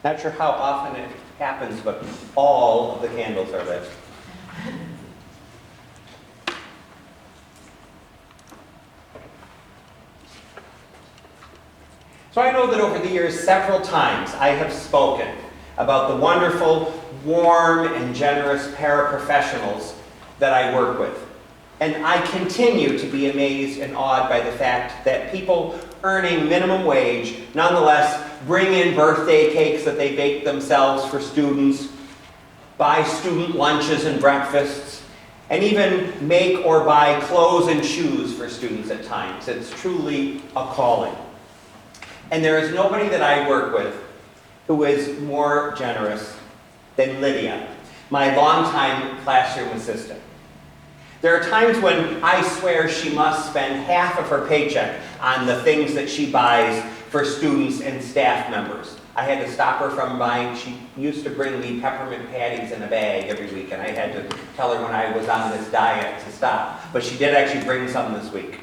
Not sure how often it happens, but all of the candles are lit. So I know that over the years, several times I have spoken about the wonderful, warm, and generous paraprofessionals that I work with. And I continue to be amazed and awed by the fact that people earning minimum wage nonetheless bring in birthday cakes that they bake themselves for students, buy student lunches and breakfasts, and even make or buy clothes and shoes for students at times. It's truly a calling. And there is nobody that I work with who is more generous than Lydia, my longtime classroom assistant. There are times when I swear she must spend half of her paycheck on the things that she buys for students and staff members. I had to stop her from buying. She used to bring me peppermint patties in a bag every week, and I had to tell her when I was on this diet to stop. But she did actually bring some this week.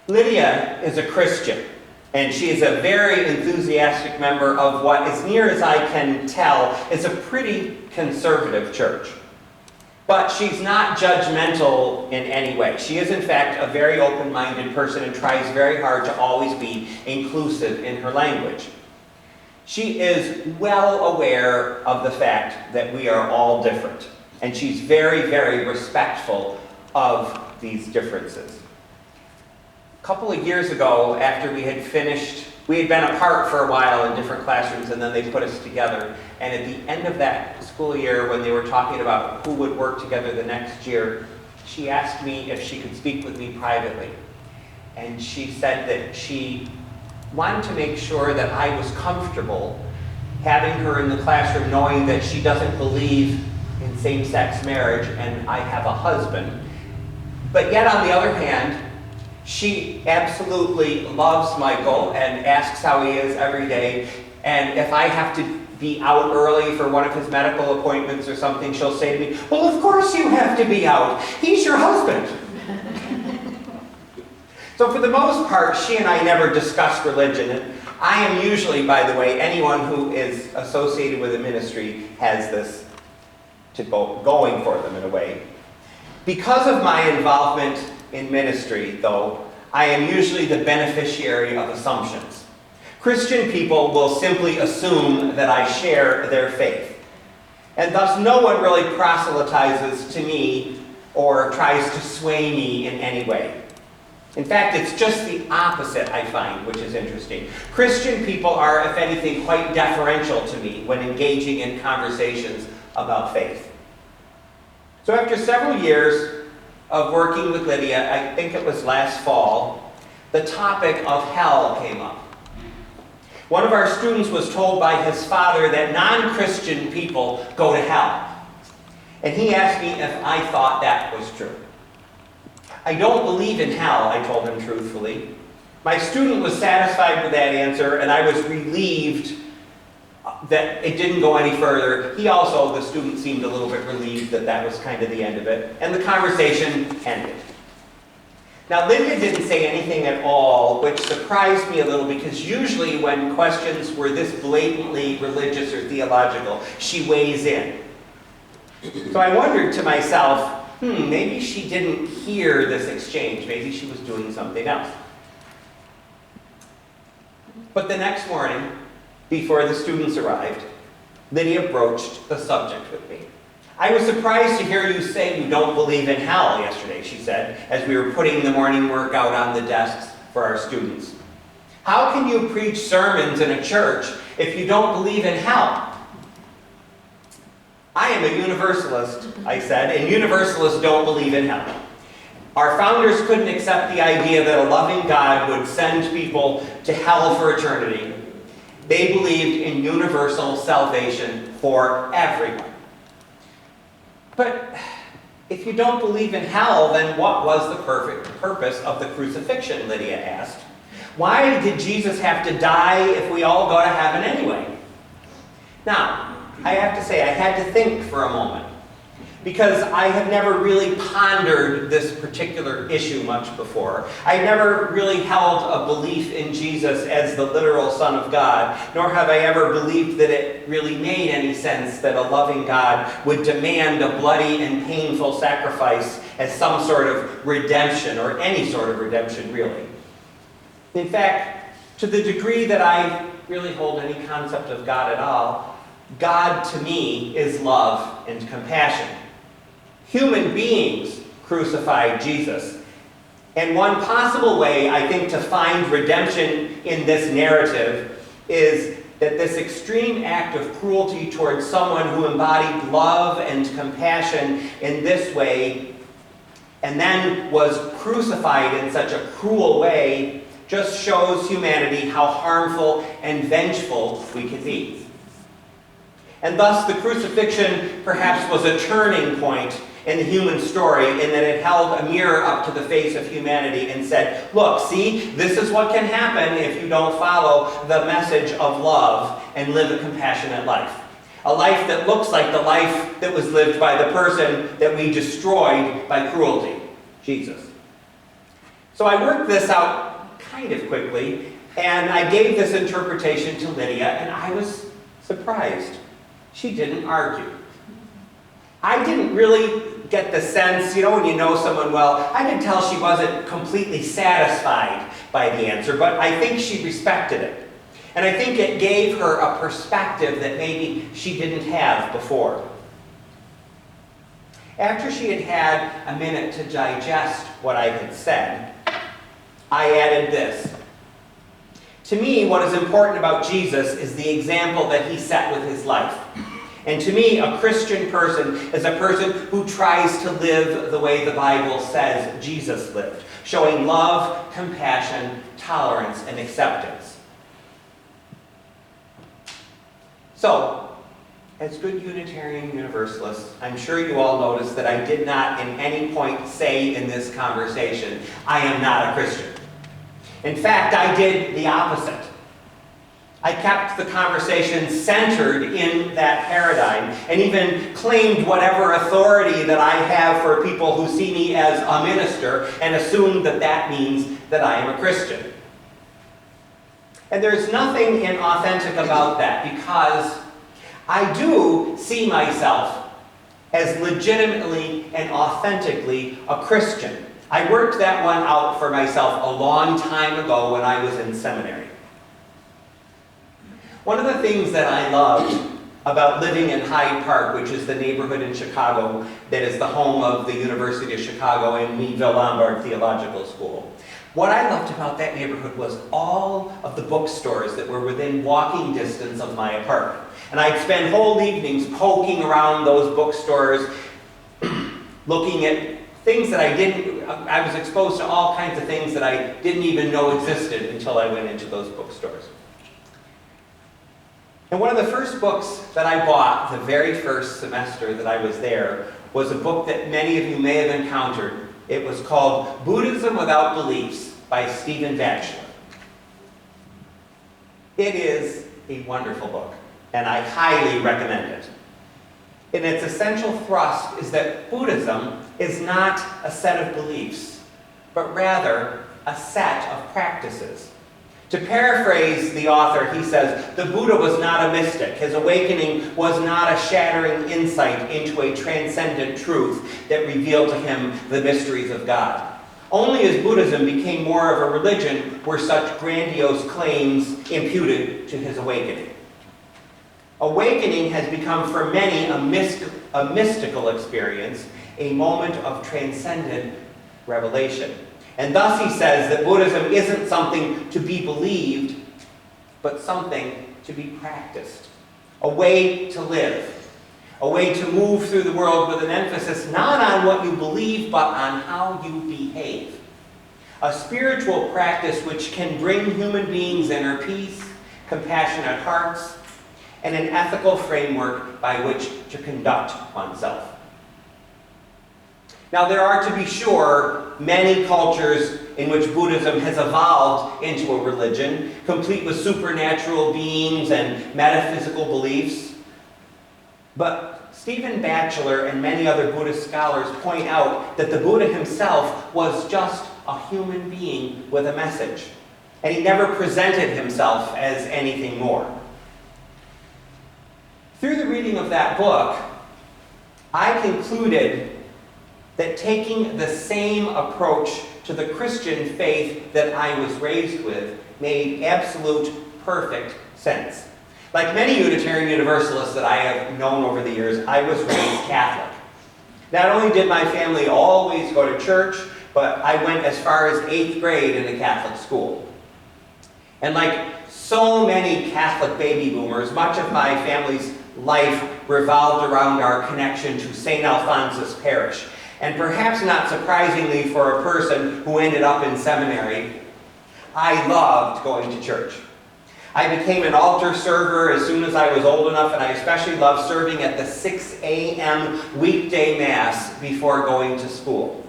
Lydia is a Christian, and she is a very enthusiastic member of what, as near as I can tell, is a pretty conservative church. But she's not judgmental in any way. She is, in fact, a very open-minded person and tries very hard to always be inclusive in her language. She is well aware of the fact that we are all different, and she's very, very respectful of these differences. A couple of years ago, after we had finished, we had been apart for a while in different classrooms, and then they put us together. And at the end of that school year, when they were talking about who would work together the next year, she asked me if she could speak with me privately. And she said that she wanted to make sure that I was comfortable having her in the classroom, knowing that she doesn't believe in same-sex marriage and I have a husband. But yet, on the other hand, she absolutely loves Michael and asks how he is every day. And if I have to be out early for one of his medical appointments or something, she'll say to me, "Well, of course you have to be out. He's your husband." So for the most part, she and I never discuss religion. And I am usually, by the way, anyone who is associated with a ministry has this to going for them in a way. Because of my involvement in ministry, though, I am usually the beneficiary of assumptions. Christian people will simply assume that I share their faith. And thus no one really proselytizes to me or tries to sway me in any way. In fact, it's just the opposite, I find, which is interesting. Christian people are, if anything, quite deferential to me when engaging in conversations about faith. So after several years of working with Lydia, I think it was last fall, the topic of hell came up. One of our students was told by his father that non-Christian people go to hell. And he asked me if I thought that was true. I don't believe in hell, I told him truthfully. My student was satisfied with that answer, and I was relieved that it didn't go any further. He also, the student, seemed a little bit relieved that that was kind of the end of it, and the conversation ended. Now, Lydia didn't say anything at all, which surprised me a little, because usually when questions were this blatantly religious or theological, she weighs in. So I wondered to myself, maybe she didn't hear this exchange. Maybe she was doing something else. But the next morning, before the students arrived, Lydia broached the subject with me. "I was surprised to hear you say you don't believe in hell yesterday," she said, as we were putting the morning work out on the desks for our students. "How can you preach sermons in a church if you don't believe in hell?" "I am a Universalist," I said, "and Universalists don't believe in hell. Our founders couldn't accept the idea that a loving God would send people to hell for eternity. They believed in universal salvation for everyone." "But if you don't believe in hell, then what was the perfect purpose of the crucifixion?" Lydia asked. "Why did Jesus have to die if we all go to heaven anyway?" Now, I have to say, I had to think for a moment. because I have never really pondered this particular issue much before. I never really held a belief in Jesus as the literal Son of God, nor have I ever believed that it really made any sense that a loving God would demand a bloody and painful sacrifice as some sort of redemption, or any sort of redemption, really. In fact, to the degree that I really hold any concept of God at all, God to me is love and compassion. Human beings crucified Jesus. And one possible way, I think, to find redemption in this narrative is that this extreme act of cruelty towards someone who embodied love and compassion in this way, and then was crucified in such a cruel way, just shows humanity how harmful and vengeful we can be. And thus the crucifixion perhaps was a turning point in the human story, in that it held a mirror up to the face of humanity and said, look, see, this is what can happen if you don't follow the message of love and live a compassionate life. A life that looks like the life that was lived by the person that we destroyed by cruelty, Jesus. So I worked this out kind of quickly, and I gave this interpretation to Lydia, and I was surprised. She didn't argue. I didn't really get the sense, when you know someone well, I could tell she wasn't completely satisfied by the answer, but I think she respected it. And I think it gave her a perspective that maybe she didn't have before. After she had had a minute to digest what I had said, I added this. To me, what is important about Jesus is the example that he set with his life. And to me, a Christian person is a person who tries to live the way the Bible says Jesus lived, showing love, compassion, tolerance, and acceptance. So, as good Unitarian Universalists, I'm sure you all noticed that I did not in any point say in this conversation, I am not a Christian. In fact, I did the opposite. I kept the conversation centered in that paradigm, and even claimed whatever authority that I have for people who see me as a minister, and assumed that that means that I am a Christian. And there's nothing inauthentic about that, because I do see myself as legitimately and authentically a Christian. I worked that one out for myself a long time ago when I was in seminary. One of the things that I loved about living in Hyde Park, which is the neighborhood in Chicago that is the home of the University of Chicago and Meadville Lombard Theological School, what I loved about that neighborhood was all of the bookstores that were within walking distance of my apartment. And I'd spend whole evenings poking around those bookstores, looking at things that I was exposed to all kinds of things that I didn't even know existed until I went into those bookstores. And one of the first books that I bought the very first semester that I was there was a book that many of you may have encountered. It was called Buddhism Without Beliefs by Stephen Batchelor. It is a wonderful book, and I highly recommend it. And its essential thrust is that Buddhism is not a set of beliefs, but rather a set of practices. To paraphrase the author, he says, the Buddha was not a mystic. His awakening was not a shattering insight into a transcendent truth that revealed to him the mysteries of God. Only as Buddhism became more of a religion were such grandiose claims imputed to his awakening. Awakening has become for many a mystical experience, a moment of transcendent revelation. And thus he says that Buddhism isn't something to be believed, but something to be practiced. A way to live. A way to move through the world with an emphasis not on what you believe, but on how you behave. A spiritual practice which can bring human beings inner peace, compassionate hearts, and an ethical framework by which to conduct oneself. Now, there are, to be sure, many cultures in which Buddhism has evolved into a religion, complete with supernatural beings and metaphysical beliefs. But Stephen Batchelor and many other Buddhist scholars point out that the Buddha himself was just a human being with a message, and he never presented himself as anything more. Through the reading of that book, I concluded that taking the same approach to the Christian faith that I was raised with made absolute, perfect sense. Like many Unitarian Universalists that I have known over the years, I was raised Catholic. Not only did my family always go to church, but I went as far as 8th grade in a Catholic school. And like so many Catholic baby boomers, much of my family's life revolved around our connection to St. Alphonsus Parish. And perhaps not surprisingly for a person who ended up in seminary, I loved going to church. I became an altar server as soon as I was old enough, and I especially loved serving at the 6 a.m. weekday Mass before going to school.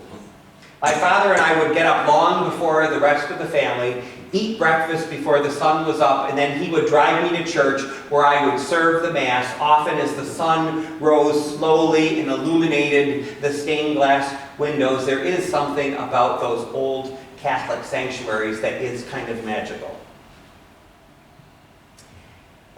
My father and I would get up long before the rest of the family, eat breakfast before the sun was up, and then he would drive me to church where I would serve the Mass, often as the sun rose slowly and illuminated the stained glass windows. There is something about those old Catholic sanctuaries that is kind of magical.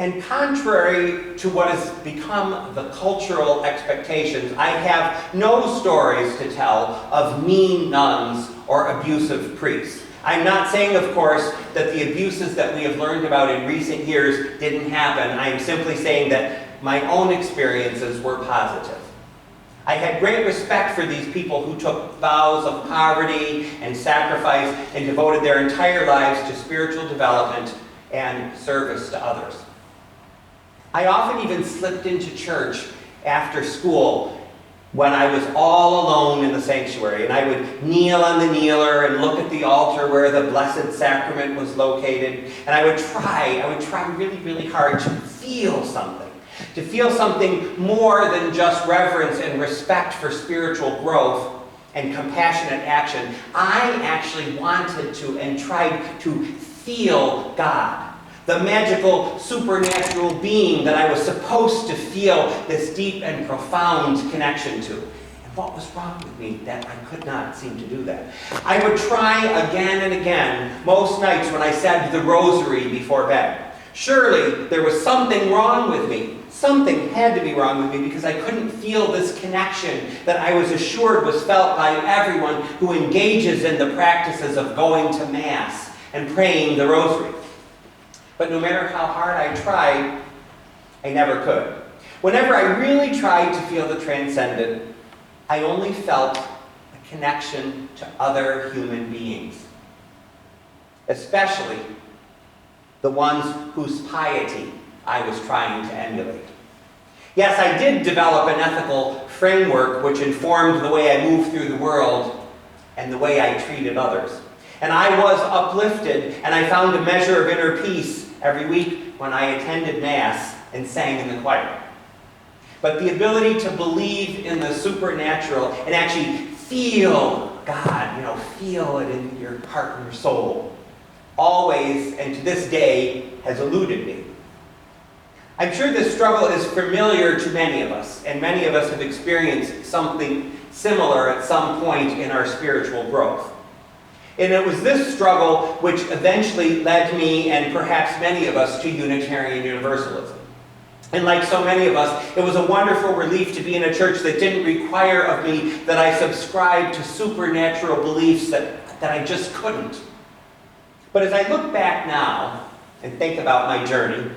And contrary to what has become the cultural expectations, I have no stories to tell of mean nuns or abusive priests. I'm not saying, of course, that the abuses that we have learned about in recent years didn't happen. I am simply saying that my own experiences were positive. I had great respect for these people who took vows of poverty and sacrifice and devoted their entire lives to spiritual development and service to others. I often even slipped into church after school when I was all alone in the sanctuary, and I would kneel on the kneeler and look at the altar where the Blessed Sacrament was located, and I would try really, really hard to feel something more than just reverence and respect for spiritual growth and compassionate action. I actually wanted to and tried to feel God, the magical, supernatural being that I was supposed to feel this deep and profound connection to. And what was wrong with me that I could not seem to do that? I would try again and again, most nights when I said the rosary before bed. Surely there was something wrong with me. Something had to be wrong with me because I couldn't feel this connection that I was assured was felt by everyone who engages in the practices of going to Mass and praying the rosary. But no matter how hard I tried, I never could. Whenever I really tried to feel the transcendent, I only felt a connection to other human beings, especially the ones whose piety I was trying to emulate. Yes, I did develop an ethical framework which informed the way I moved through the world and the way I treated others. And I was uplifted, and I found a measure of inner peace every week when I attended Mass and sang in the choir. But the ability to believe in the supernatural and actually feel God, feel it in your heart and your soul, always, and to this day, has eluded me. I'm sure this struggle is familiar to many of us, and many of us have experienced something similar at some point in our spiritual growth. And it was this struggle which eventually led me, and perhaps many of us, to Unitarian Universalism. And like so many of us, it was a wonderful relief to be in a church that didn't require of me that I subscribe to supernatural beliefs that I just couldn't. But as I look back now and think about my journey,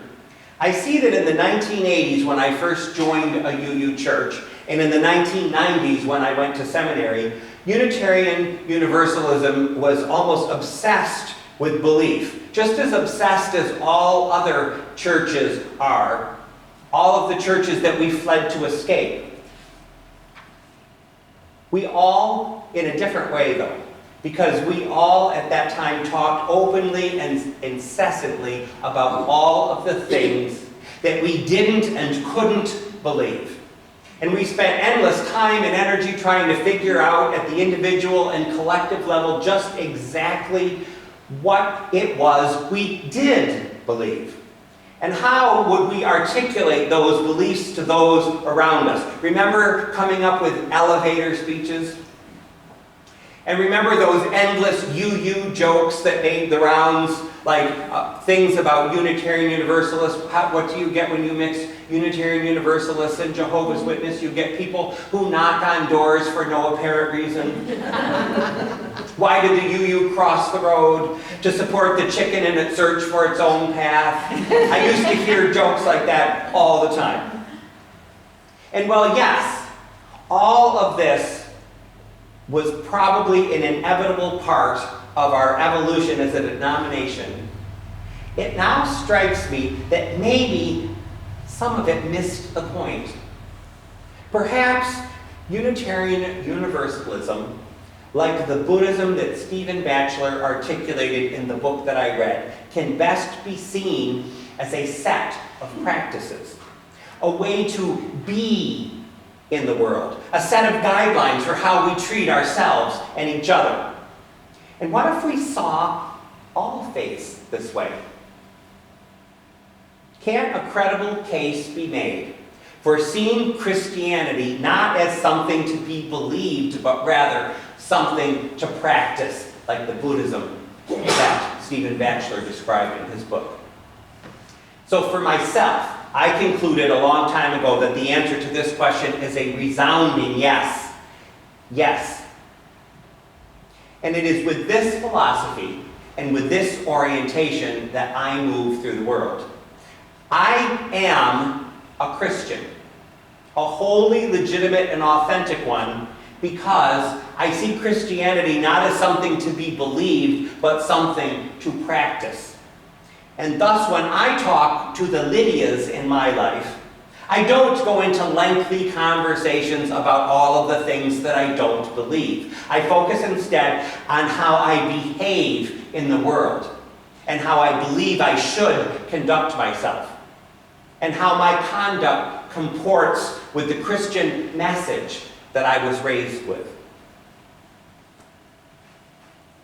I see that in the 1980s when I first joined a UU church, and in the 1990s when I went to seminary, Unitarian Universalism was almost obsessed with belief, just as obsessed as all other churches are, all of the churches that we fled to escape. We all, in a different way though, because we all at that time talked openly and incessantly about all of the things that we didn't and couldn't believe. And we spent endless time and energy trying to figure out at the individual and collective level just exactly what it was we did believe. And how would we articulate those beliefs to those around us? Remember coming up with elevator speeches? And remember those endless UU jokes that made the rounds, like things about Unitarian Universalists. What do you get when you mix Unitarian Universalists and Jehovah's Witness? You get people who knock on doors for no apparent reason. Why did the UU cross the road? To support the chicken in its search for its own path. I used to hear jokes like that all the time. And well, yes, all of this was probably an inevitable part of our evolution as a denomination. It now strikes me that maybe some of it missed the point. Perhaps Unitarian Universalism, like the Buddhism that Stephen Batchelor articulated in the book that I read, can best be seen as a set of practices, a way to be in the world, a set of guidelines for how we treat ourselves and each other. And what if we saw all faiths this way? Can a credible case be made for seeing Christianity not as something to be believed, but rather something to practice, like the Buddhism that Stephen Batchelor described in his book? So for myself, I concluded a long time ago that the answer to this question is a resounding yes. Yes. And it is with this philosophy and with this orientation that I move through the world. I am a Christian, a wholly legitimate and authentic one, because I see Christianity not as something to be believed, but something to practice. And thus, when I talk to the Lydias in my life, I don't go into lengthy conversations about all of the things that I don't believe. I focus instead on how I behave in the world, and how I believe I should conduct myself, and how my conduct comports with the Christian message that I was raised with.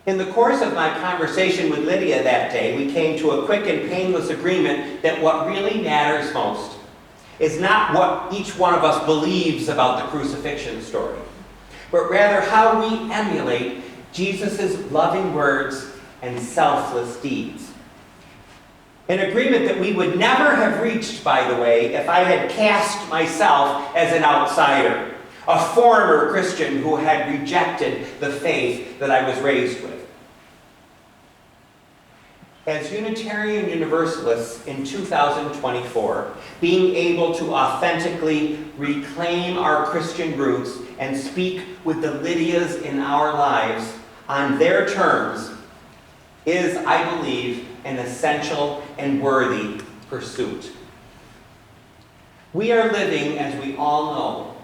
In the course of my conversation with Lydia that day, we came to a quick and painless agreement that what really matters most is not what each one of us believes about the crucifixion story, but rather how we emulate Jesus' loving words and selfless deeds. An agreement that we would never have reached, by the way, if I had cast myself as an outsider, a former Christian who had rejected the faith that I was raised with. As Unitarian Universalists in 2024, being able to authentically reclaim our Christian roots and speak with the Lydias in our lives on their terms is, I believe, an essential and worthy pursuit. We are living, as we all know,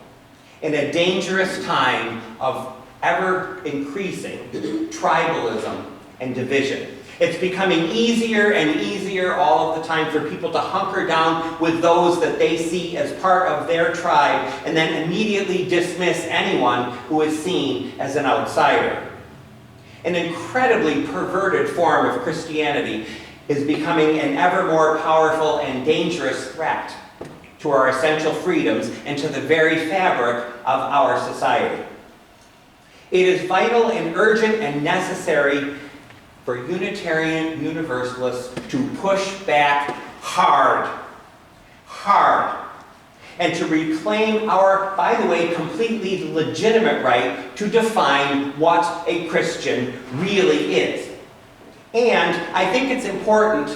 in a dangerous time of ever-increasing tribalism and division. It's becoming easier and easier all of the time for people to hunker down with those that they see as part of their tribe and then immediately dismiss anyone who is seen as an outsider. An incredibly perverted form of Christianity is becoming an ever more powerful and dangerous threat to our essential freedoms and to the very fabric of our society. It is vital and urgent and necessary for Unitarian Universalists to push back hard, and to reclaim our, by the way, completely legitimate right to define what a Christian really is. And I think it's important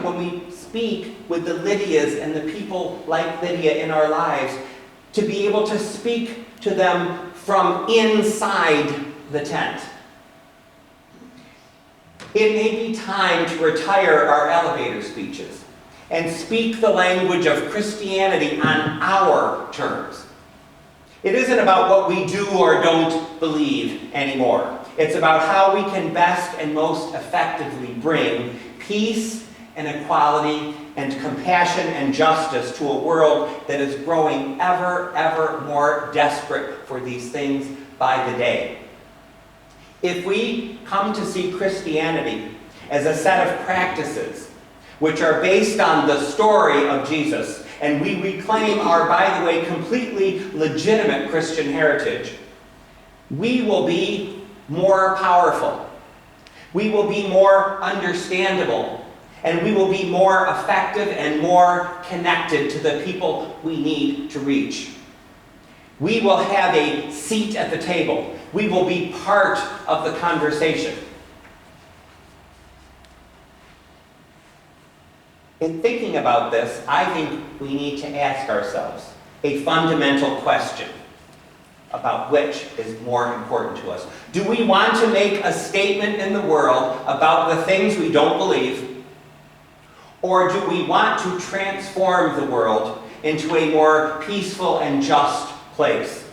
when we speak with the Lydias and the people like Lydia in our lives to be able to speak to them from inside the tent. It may be time to retire our elevator speeches and speak the language of Christianity on our terms. It isn't about what we do or don't believe anymore. It's about how we can best and most effectively bring peace and equality and compassion and justice to a world that is growing ever more desperate for these things by the day. If we come to see Christianity as a set of practices which are based on the story of Jesus, and we reclaim our, by the way, completely legitimate Christian heritage, we will be more powerful. We will be more understandable. And we will be more effective and more connected to the people we need to reach. We will have a seat at the table. We will be part of the conversation. In thinking about this, I think we need to ask ourselves a fundamental question about which is more important to us. Do we want to make a statement in the world about the things we don't believe? Or do we want to transform the world into a more peaceful and just place?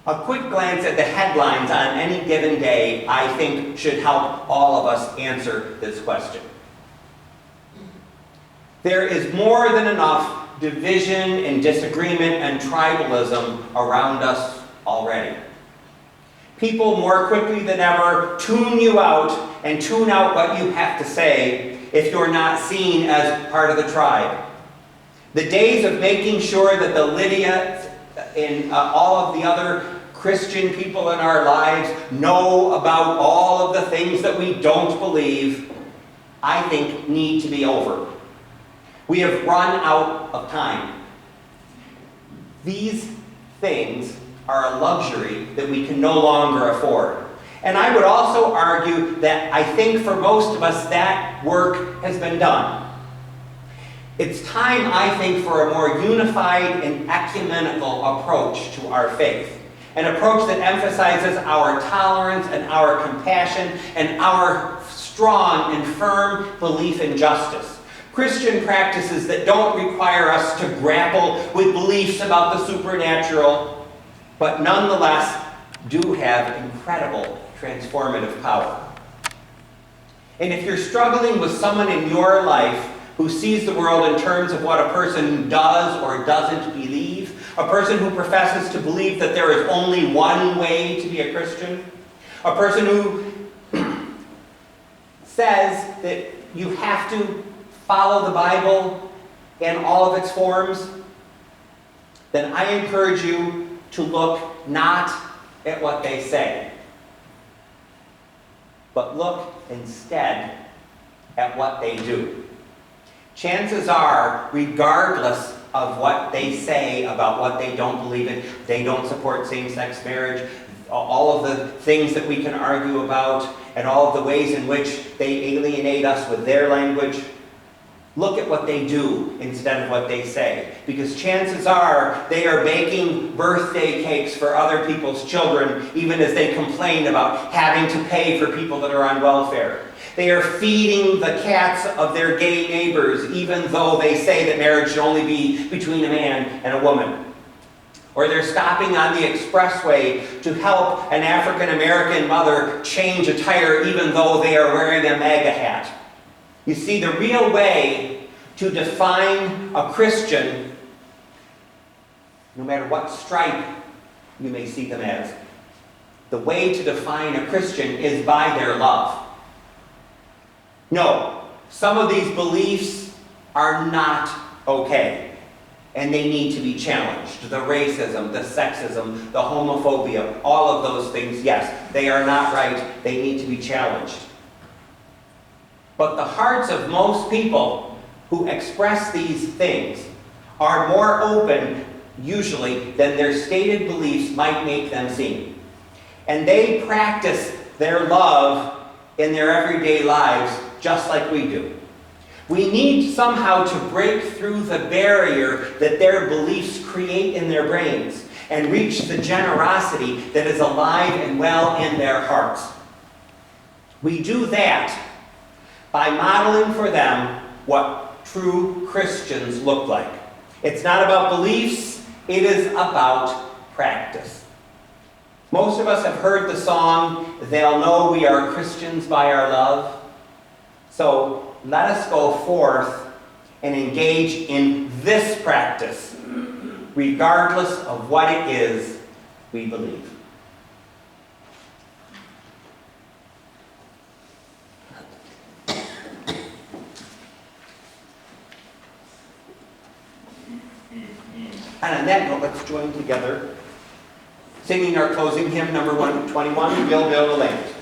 A quick glance at the headlines on any given day, I think, should help all of us answer this question. There is more than enough division and disagreement and tribalism around us already. People more quickly than ever tune you out and tune out what you have to say if you're not seen as part of the tribe. The days of making sure that the Lydia and all of the other Christian people in our lives know about all of the things that we don't believe, I think need to be over. We have run out of time. These things are a luxury that we can no longer afford. And I would also argue that I think for most of us that work has been done. It's time, I think, for a more unified and ecumenical approach to our faith. An approach that emphasizes our tolerance and our compassion and our strong and firm belief in justice. Christian practices that don't require us to grapple with beliefs about the supernatural, but nonetheless do have incredible transformative power. And if you're struggling with someone in your life who sees the world in terms of what a person does or doesn't believe, a person who professes to believe that there is only one way to be a Christian, a person who says that you have to follow the Bible in all of its forms, then I encourage you to look not at what they say, but look instead at what they do. Chances are, regardless of what they say about what they don't believe in, they don't support same-sex marriage, all of the things that we can argue about, and all of the ways in which they alienate us with their language, look at what they do instead of what they say. Because chances are they are baking birthday cakes for other people's children, even as they complain about having to pay for people that are on welfare. They are feeding the cats of their gay neighbors, even though they say that marriage should only be between a man and a woman. Or they're stopping on the expressway to help an African American mother change a tire, even though they are wearing a MAGA hat. You see, the real way to define a Christian, no matter what stripe you may see them as, the way to define a Christian is by their love. No, some of these beliefs are not okay, and they need to be challenged. The racism, the sexism, the homophobia, all of those things, yes, they are not right. They need to be challenged. But the hearts of most people who express these things are more open, usually, than their stated beliefs might make them seem. And they practice their love in their everyday lives just like we do. We need somehow to break through the barrier that their beliefs create in their brains and reach the generosity that is alive and well in their hearts. We do that by modeling for them what true Christians look like. It's not about beliefs, it is about practice. Most of us have heard the song, "They'll know we are Christians by our love." So let us go forth and engage in this practice, regardless of what it is we believe. And on that note, let's join together, singing our closing hymn, number 121, We'll Build a Land.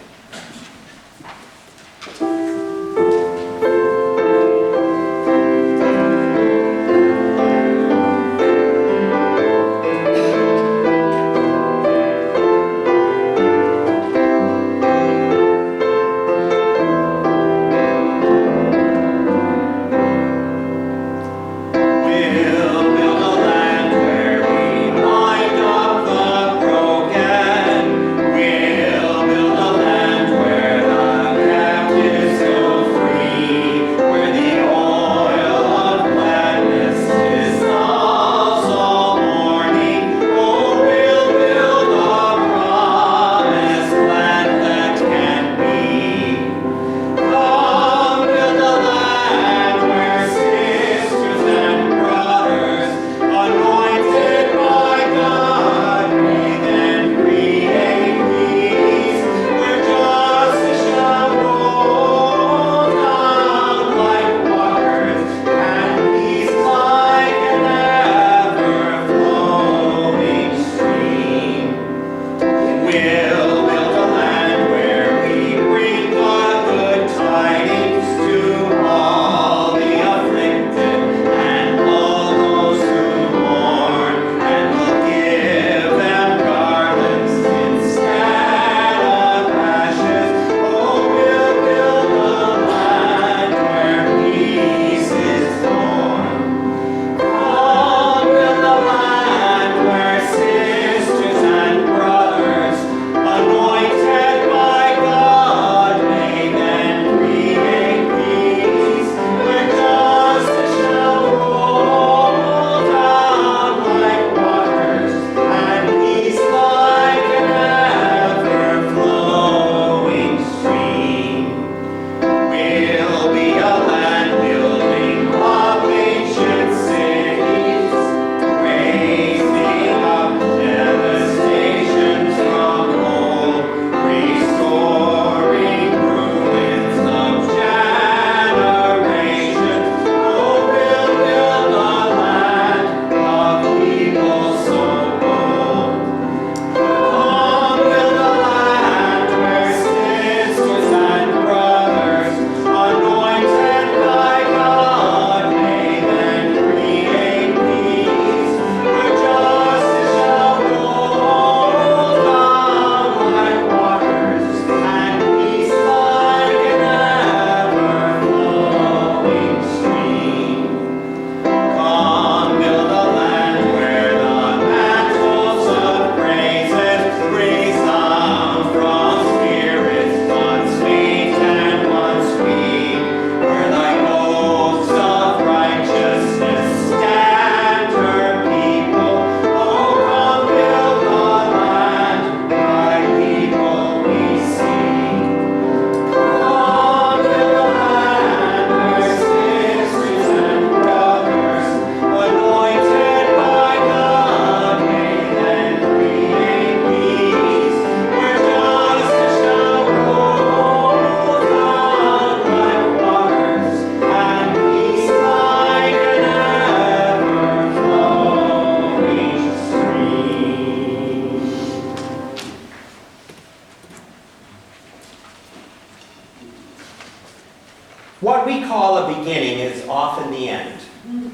What we call a beginning is often the end.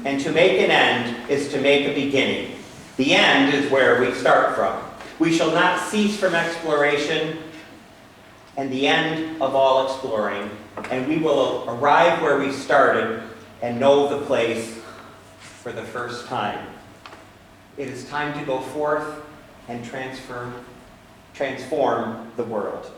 And to make an end is to make a beginning. The end is where we start from. We shall not cease from exploration and the end of all exploring, and we will arrive where we started and know the place for the first time. It is time to go forth and transform the world.